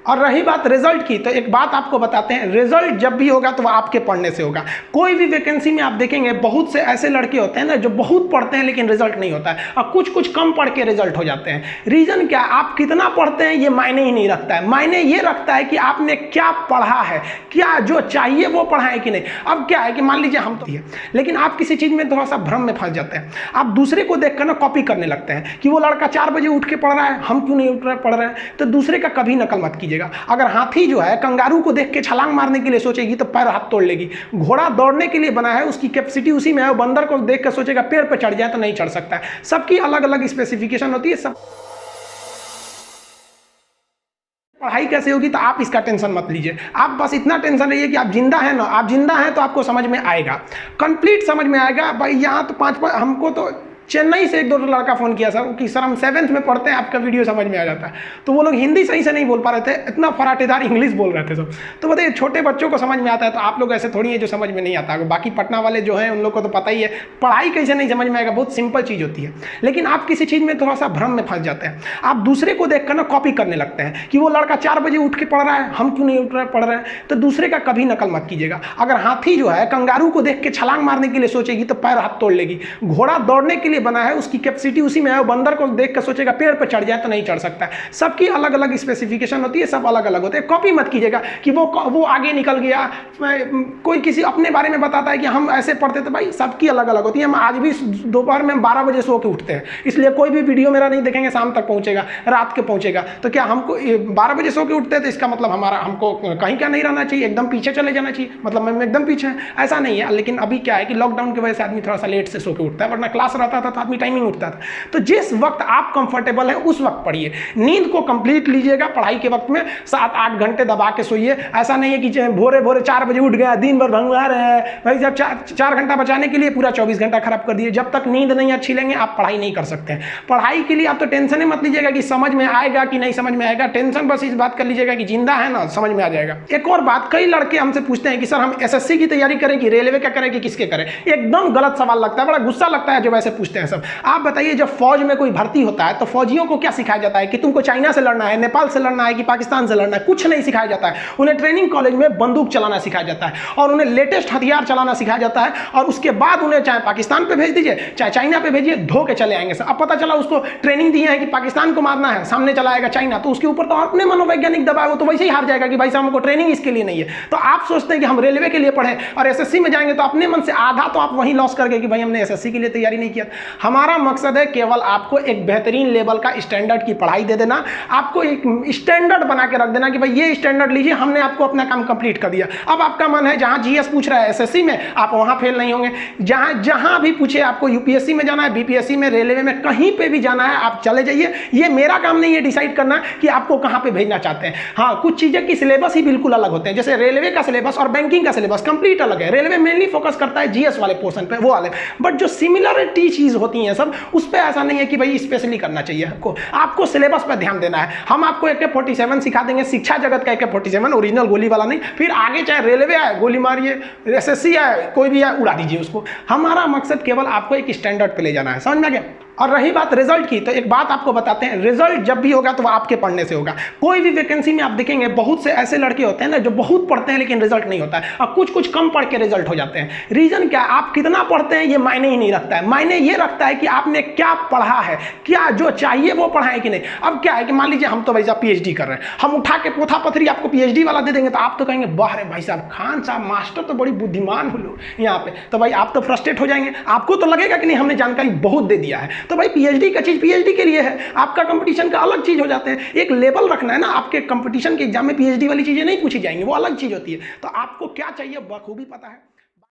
और रही बात रिजल्ट की, तो एक बात आपको बताते हैं, रिजल्ट जब भी होगा तो वो आपके पढ़ने से होगा। कोई भी वैकेंसी में आप देखेंगे बहुत से ऐसे लड़के होते हैं ना जो बहुत पढ़ते हैं लेकिन रिजल्ट नहीं होता है, और कुछ कुछ कम पढ़ के रिजल्ट हो जाते हैं। रीजन क्या, आप कितना पढ़ते हैं ये मायने ही नहीं रखता है, मायने ये रखता है कि आपने क्या पढ़ा है, क्या जो चाहिए वो पढ़ा है कि नहीं। अब क्या है कि मान लीजिए हम तो है, लेकिन आप किसी चीज में थोड़ा सा भ्रम में फंस जाते हैं, आप दूसरे को देखकर ना कॉपी करने लगते हैं कि वो लड़का 4 बजे उठ के पढ़ रहा है, हम क्यों नहीं उठ रहे पढ़ रहे हैं। तो दूसरे का कभी नकल मत कीजिएगा। अगर हाथी जो है कंगारू को देख के छलांग मारने के लिए सोचेगी तो पैर हाथ तोड़ लेगी। घोड़ा दौड़ने के लिए बना है, उसकी कैपेसिटी उसी में है। बंदर को देख कर सोचेगा पेड़ पर चढ़ जाए तो नहीं चढ़ सकता है। सबकी अलग अलग स्पेसिफिकेशन होती है। सब पढ़ाई कैसे होगी तो आप इसका टेंशन मत लीजिए, आप बस इतना टेंशन रहिए कि आप जिंदा हैं ना, आप जिंदा हैं तो आपको समझ में आएगा, कंप्लीट समझ में आएगा। भाई यहाँ तो 5 हमको तो चेन्नई से 1-2 लड़का फ़ोन किया सर कि सर हम 7th में पढ़ते हैं, आपका वीडियो समझ में आ जाता है। तो वो लोग हिंदी सही से नहीं बोल पा रहे थे, इतना फराटेदार इंग्लिश बोल रहे थे सब। तो बताइए छोटे बच्चों को समझ में आता है, तो आप लोग ऐसे थोड़ी है जो समझ में नहीं आता है। बाकी पटना वाले जो हैं उन लोग को तो पता ही है पढ़ाई कैसे नहीं समझ में आएगा, बहुत सिंपल चीज़ होती है। लेकिन आप किसी चीज़ में थोड़ा सा भ्रम में फंस जाते हैं, आप दूसरे को देखकर ना कॉपी करने लगते हैं कि वो लड़का 4 बजे उठ के पढ़ रहा है, हम क्यों नहीं उठ रहे पढ़ रहे हैं। तो दूसरे का कभी नकल मत कीजिएगा। अगर हाथी जो है कंगारू को देख के छलांग मारने के लिए सोचेगी तो पैर हाथ तोड़ लेगी। घोड़ा दौड़ने के लिए बना है, उसकी कैपेसिटी उसी में है। बंदर को देख कर सोचेगा पेड़ पर चढ़ जाए तो नहीं चढ़ सकता है। सबकी अलग अलग स्पेसिफिकेशन होती है, सब अलग अलग होते हैं। कॉपी मत कीजिएगा कि वो आगे निकल गया, कोई किसी अपने बारे में बताता है कि हम ऐसे पढ़ते थे। भाई सबकी अलग अलग होती है। हम आज भी दोपहर में 12 बजे सो के उठते हैं, इसलिए कोई भी वीडियो मेरा नहीं देखेंगे शाम तक पहुंचेगा, रात के पहुंचेगा। तो क्या हमको 12 बजे सो के उठते हैं तो इसका मतलब हमको कहीं क्या नहीं रहना चाहिए, एकदम पीछे चले जाना चाहिए, मतलब हम एकदम पीछे हैं, ऐसा नहीं है। लेकिन अभी क्या है कि लॉकडाउन की वजह से आदमी थोड़ा सा लेट से सो के उठता है, वरना क्लास रहता था तो आदमी टाइमिंग उठता था। तो जिस वक्त आप कंफर्टेबल है उस वक्त पढ़िए, नींद को कंप्लीट लीजिएगा। पढ़ाई के वक्त में 7-8 घंटे दबा के सोइए। ऐसा नहीं है कि भोरे 4 बजे उठ गया, दिन भर भंगवा रहे हैं। भाई जब 4 घंटा बचाने के लिए पूरा 24 घंटा खराब कर दिए। जब तक नींद नहीं अच्छी लेंगे आप पढ़ाई नहीं कर सकते हैं। पढ़ाई के लिए आप तो टेंशन ही मत लीजिएगा कि समझ में आएगा कि नहीं समझ में आएगा। टेंशन बस इस बात कर लीजिएगा कि जिंदा है ना, समझ में आ जाएगा। एक और बात, कई लड़के हमसे पूछते हैं कि सर हम एसएससी की तैयारी करें कि रेलवे का करें कि किसके करें। एकदम गलत सवाल लगता है, बड़ा गुस्सा लगता है जब ऐसे पूछते हैं सब। आप बताइए जब फौज में कोई भर्ती होता है तो फौजियों को क्या सिखाया जाता है कि तुमको चाइना से लड़ना है, नेपाल से लड़ना है कि पाकिस्तान से लड़ना है? कुछ नहीं सिखाया जाता है। उन्हें ट्रेनिंग कॉलेज में बंदूक चलाना सिखाया जाता है और उन्हें लेटेस्ट हथियार चलाना सिखाया जाता है। और उसके बाद उन्हें चाहे पाकिस्तान पे भेज दीजिए चाहे चाइना पे भेजिए, धो के चले आएंगे। अब पता चला उसको ट्रेनिंग दी है कि पाकिस्तान को मारना है, सामने चला आएगा चाइना, तो उसके ऊपर तो अपने मनोवैज्ञानिक दबाव, वो तो वैसे ही हार जाएगा कि भाई साहब हमको ट्रेनिंग इसके लिए नहीं है। तो आप सोचते हैं कि हम रेलवे के लिए पढ़े और एसएससी में जाएंगे तो अपने मन से आधा तो आप वहीं लॉस कर गए कि भाई हमने एसएससी के लिए तैयारी नहीं किया। हमारा मकसद है केवल आपको एक बेहतरीन लेवल का स्टैंडर्ड की पढ़ाई दे देना, आपको एक स्टैंडर्ड बना के रख देना कि भाई ये स्टैंडर्ड लीजिए, हमने आपको अपना काम कंप्लीट कर दिया। अब आपका मन है जहां जीएस पूछ रहा है एसएससी में, आप वहां फेल नहीं होंगे। जहां भी पूछे आपको यूपीएससी में जाना है, बीपीएससी में, रेलवे में, कहीं पे भी जाना है आप चले जाइए। ये मेरा काम नहीं है डिसाइड करना कि आपको कहां पे भेजना चाहते हैं। हाँ, कुछ चीजें की सिलेबस ही बिल्कुल अलग होते हैं, जैसे रेलवे का सिलेबस और बैंकिंग का सिलेबस कंप्लीट अलग है। रेलवे मेनली फोकस करता है जीएस वाले पोर्शन पे, वो वाले, बट जो सिमिलरिटी चीज होती है सब, उस पर ऐसा नहीं है कि भाई स्पेशली करना चाहिए। आपको सिलेबस पर ध्यान देना है। हम आपको AK-47 सिखा देंगे, शिक्षा जगत का AK-47, ओरिजिनल गोली वाला नहीं। फिर आगे चाहे रेलवे आए गोली मारिए, एसएससी आए कोई भी आए उड़ा दीजिए उसको। हमारा मकसद केवल आपको एक स्टैंडर्ड पे ले जाना है, समझ में आ गया। और रही बात रिजल्ट की, तो एक बात आपको बताते हैं, रिजल्ट जब भी होगा तो वो आपके पढ़ने से होगा। कोई भी वैकेंसी में आप देखेंगे बहुत से ऐसे लड़के होते हैं ना जो बहुत पढ़ते हैं लेकिन रिजल्ट नहीं होता है, और कुछ कुछ कम पढ़ के रिजल्ट हो जाते हैं। रीजन क्या, आप कितना पढ़ते हैं ये मायने ही नहीं रखता है, मायने ये रखता है कि आपने क्या पढ़ा है, क्या जो चाहिए वो पढ़ा है कि नहीं। अब क्या है कि मान लीजिए हम तो भाई साहब PhD कर रहे हैं, हम उठा के पोथा पथरी आपको PhD वाला दे देंगे तो आप तो कहेंगे वाह रे भाई साहब, खान साहब मास्टर तो बड़ी बुद्धिमान हो लोग यहाँ पे। तो भाई आप तो फ्रस्ट्रेट हो जाएंगे, आपको तो लगेगा कि नहीं हमने जानकारी बहुत दे दिया है। तो भाई PhD का चीज PhD के लिए है, आपका कंपटीशन का अलग चीज हो जाते हैं। एक लेवल रखना है ना, आपके कंपटीशन के एग्जाम में PhD वाली चीजें नहीं पूछी जाएंगी, वो अलग चीज होती है। तो आपको क्या चाहिए बखूबी पता है।